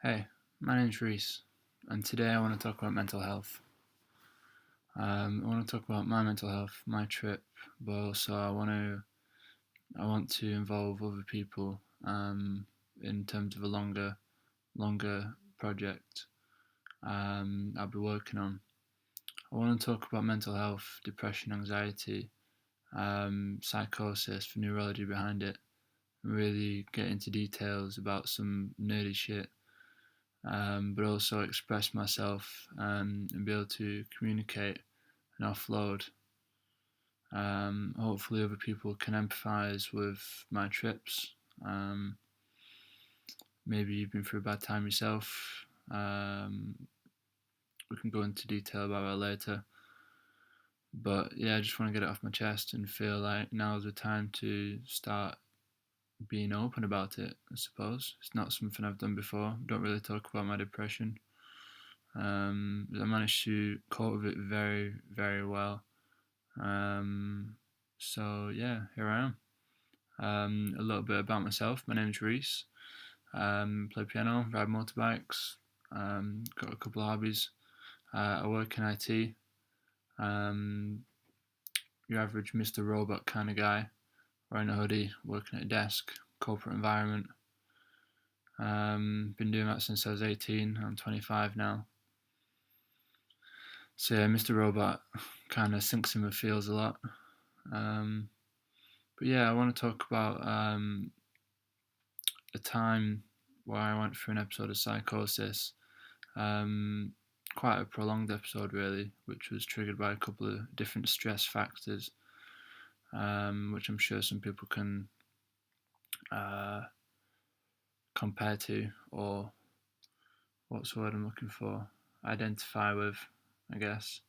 Hey, my name's Reese, and today I want to talk about mental health. I want to talk about my mental health, my trip, but also I want to involve other people in terms of a longer project I'll be working on. I want to talk about mental health, depression, anxiety, psychosis, the neurology behind it, and really get into details about some nerdy shit, but also express myself and be able to communicate and offload. Hopefully, other people can empathise with my trips. Um, Maybe you've been through a bad time yourself. We can go into detail about that later. But yeah, I just want to get it off my chest and feel like now's the time to start being open about it, I suppose. It's not something I've done before. Don't really talk about my depression. I managed to cope with it very, very well. So yeah, here I am. A little bit about myself. My name's Reese. Play piano, ride motorbikes. Got a couple of hobbies. I work in IT. Um, your average Mr. Robot kind of guy, wearing a hoodie, working at a desk, corporate environment. Been doing that since I was 18. I'm 25 now. So yeah, Mr. Robot kind of sinks in my feels a lot. Um, but yeah, I want to talk about a time where I went through an episode of psychosis. Um, Quite a prolonged episode, really, which was triggered by a couple of different stress factors, which I'm sure some people can uh, compare to, or what's the word I'm looking for? Identify with, I guess.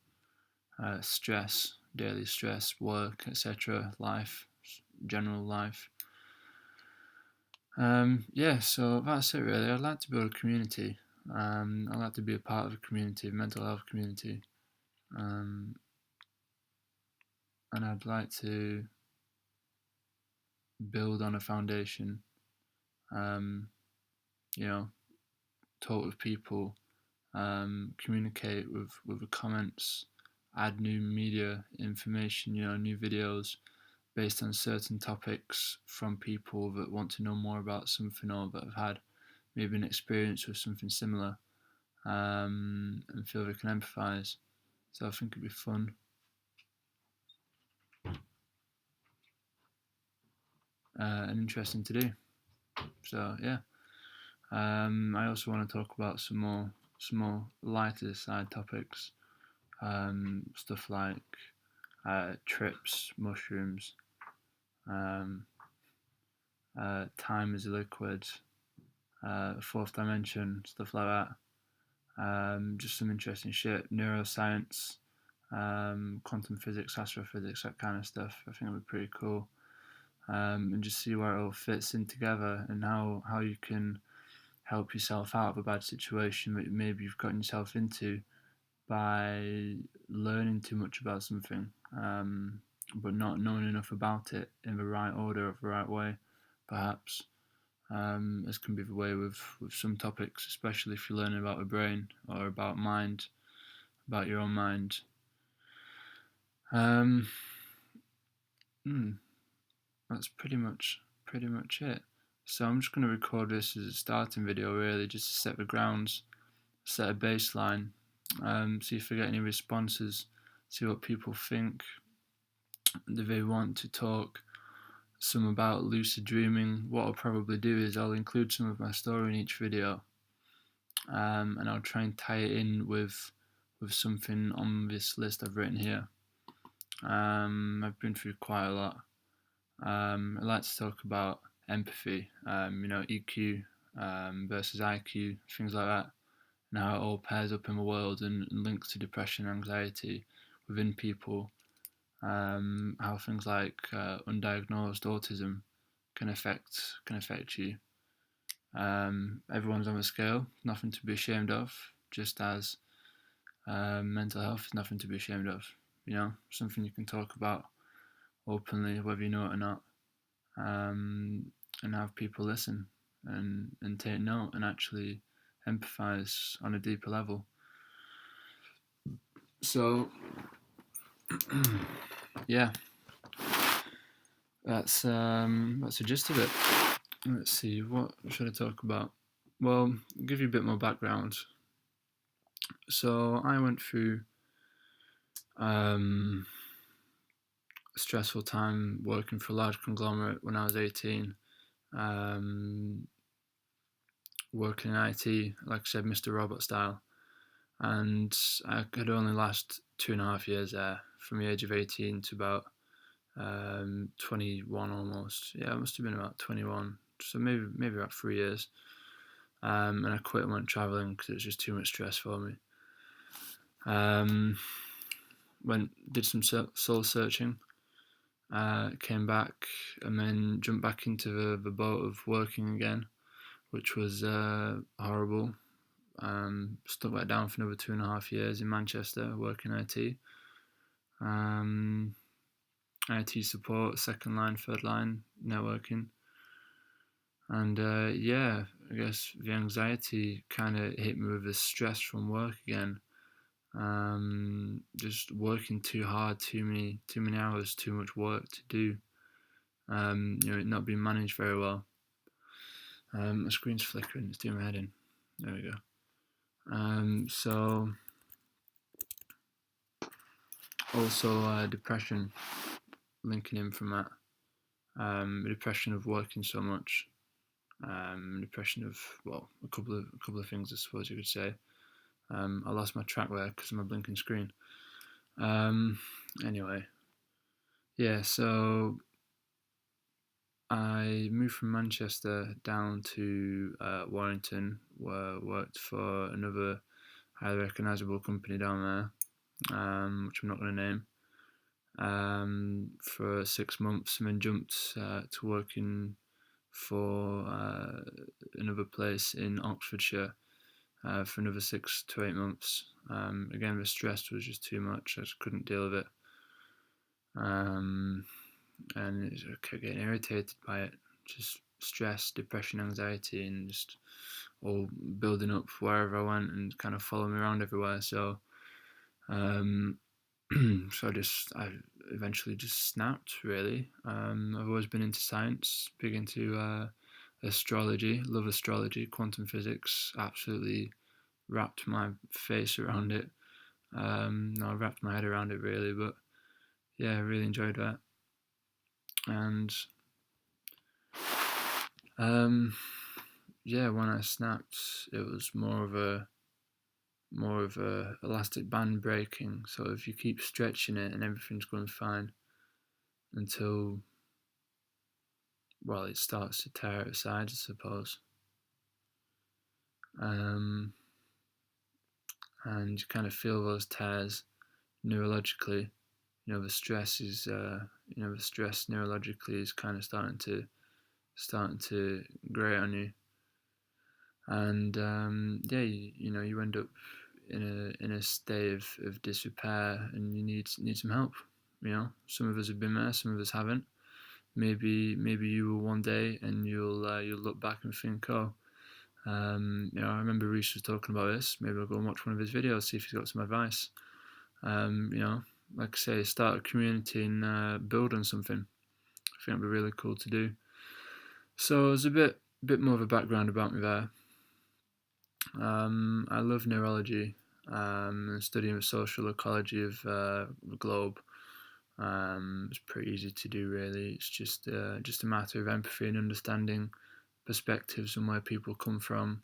Stress, daily stress, work, etc., life, general life. Yeah, so that's it really. I'd like to build a community. I'd like to be a part of a community, a mental health community. Um, and I'd like to build on a foundation, um, you know, talk with people, communicate with the comments, add new media information, new videos based on certain topics from people that want to know more about something or that have had maybe an experience with something similar, and feel they can empathise. So I think it'd be fun. And interesting to do. So yeah, I also want to talk about some more lighter side topics, stuff like trips, mushrooms, um, time as a liquid, fourth dimension, stuff like that. Just some interesting shit, neuroscience, quantum physics, astrophysics, that kind of stuff. I think it would be pretty cool. And just see where it all fits in together and how you can help yourself out of a bad situation that maybe you've gotten yourself into by learning too much about something, but not knowing enough about it in the right order or the right way, perhaps. As can be the way with some topics, especially if you're learning about the brain or about mind, about your own mind. Um, hmm, that's pretty much it. So I'm just going to record this as a starting video, really, just to set the grounds, set a baseline, see if I get any responses, see what people think. Do they want to talk some about lucid dreaming? What I'll probably do is I'll include some of my story in each video, and I'll try and tie it in with something on this list I've written here. I've been through quite a lot. I like to talk about empathy, EQ versus IQ, things like that, and how it all pairs up in the world and links to depression and anxiety within people, how things like undiagnosed autism can affect you. Everyone's on a scale, nothing to be ashamed of, just as mental health is nothing to be ashamed of. Something you can talk about openly, whether you know it or not, and have people listen and take note and actually empathise on a deeper level. So, yeah, that's the gist of it. Let's see, what should I talk about? Well, I'll give you a bit more background. So I went through a stressful time working for a large conglomerate when I was 18. Working in IT, like I said, Mr. Robot style. And I could only last 2.5 years there, from the age of 18 to about 21 almost. Yeah, it must have been about 21. So maybe about 3 years. And I quit and went travelling because it was just too much stress for me. Did some soul searching, came back, and then jumped back into the boat of working again, which was horrible. Stuck back down for another 2.5 years in Manchester working IT. IT support, second line, third line, networking. And yeah, I guess the anxiety kind of hit me with the stress from work again. Just working too hard, too many hours, too much work to do. Not being managed very well. My screen's flickering, it's doing my head in. There we go. So also depression, linking in from that. Depression of working so much. Depression of, well, a couple of things I suppose you could say. I lost my track there because of my blinking screen. Anyway, yeah, so I moved from Manchester down to Warrington, where I worked for another highly recognisable company down there, which I'm not going to name, for 6 months, and then jumped to working for another place in Oxfordshire for another 6 to 8 months. Again, the stress was just too much. I just couldn't deal with it. And I kept getting irritated by it. Just stress, depression, anxiety, and just all building up wherever I went and kind of following me around everywhere. So, I eventually just snapped, really. I've always been into science, big into astrology, love astrology, quantum physics, absolutely wrapped my face around it. No, I wrapped my head around it, really, but yeah, I really enjoyed that. And yeah, when I snapped, it was more of a elastic band breaking. So if you keep stretching it and everything's going fine until, well, it starts to tear at the sides, I suppose. And you kind of feel those tears neurologically. The stress is, the stress neurologically is kind of starting to grate on you. And yeah, you end up in a state of disrepair, and you need some help. Some of us have been there, some of us haven't. Maybe you will one day, and you'll look back and think, oh, I remember Reese was talking about this. Maybe I'll go and watch one of his videos, see if he's got some advice. Like I say, start a community and build on something. I think it'd be really cool to do. So there's a bit more of a background about me there. I love neurology, and studying the social ecology of the globe. It's pretty easy to do, really. It's just a matter of empathy and understanding perspectives and where people come from,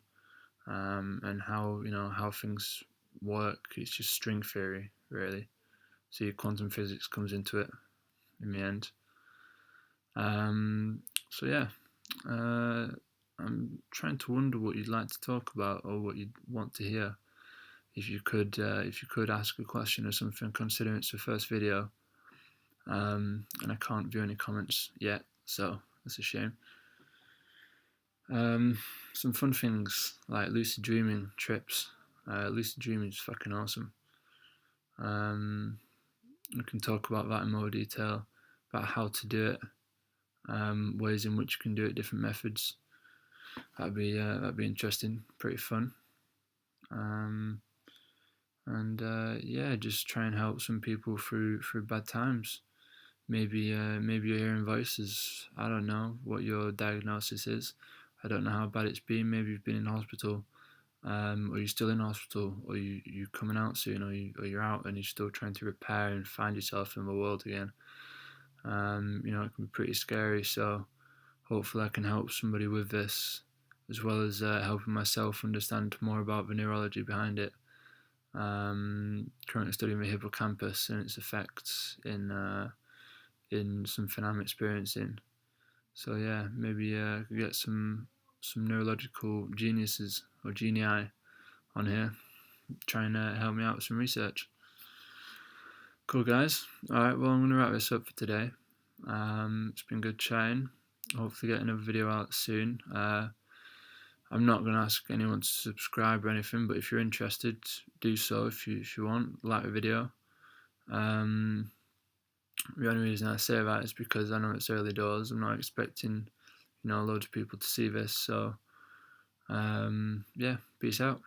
and how things work. It's just string theory, really. So your quantum physics comes into it in the end. So yeah, I'm trying to wonder what you'd like to talk about or what you'd want to hear. If you could ask a question or something, considering it's the first video, and I can't view any comments yet, so that's a shame. Some fun things like lucid dreaming trips. Lucid dreaming is fucking awesome. We can talk about that in more detail, about how to do it, ways in which you can do it, different methods. That'd be interesting, pretty fun. um, and yeah, just try and help some people through bad times. Maybe you're hearing voices. I don't know what your diagnosis is. I don't know how bad it's been. Maybe you've been in hospital, or you're still in hospital, or you're coming out soon, or you're out and you're still trying to repair and find yourself in the world again. You know, it can be pretty scary. So hopefully I can help somebody with this, as well as helping myself understand more about the neurology behind it. Currently studying the hippocampus and its effects in something I'm experiencing. So yeah, maybe I could get some neurological geniuses or genii on here, trying to help me out with some research. Cool, guys. All right, well, I'm going to wrap this up for today. It's been good chatting. Hopefully get another video out soon. I'm not going to ask anyone to subscribe or anything, but if you're interested, do so if you want. Like the video. The only reason I say that is because I know it's early doors. I'm not expecting, loads of people to see this. So, yeah, peace out.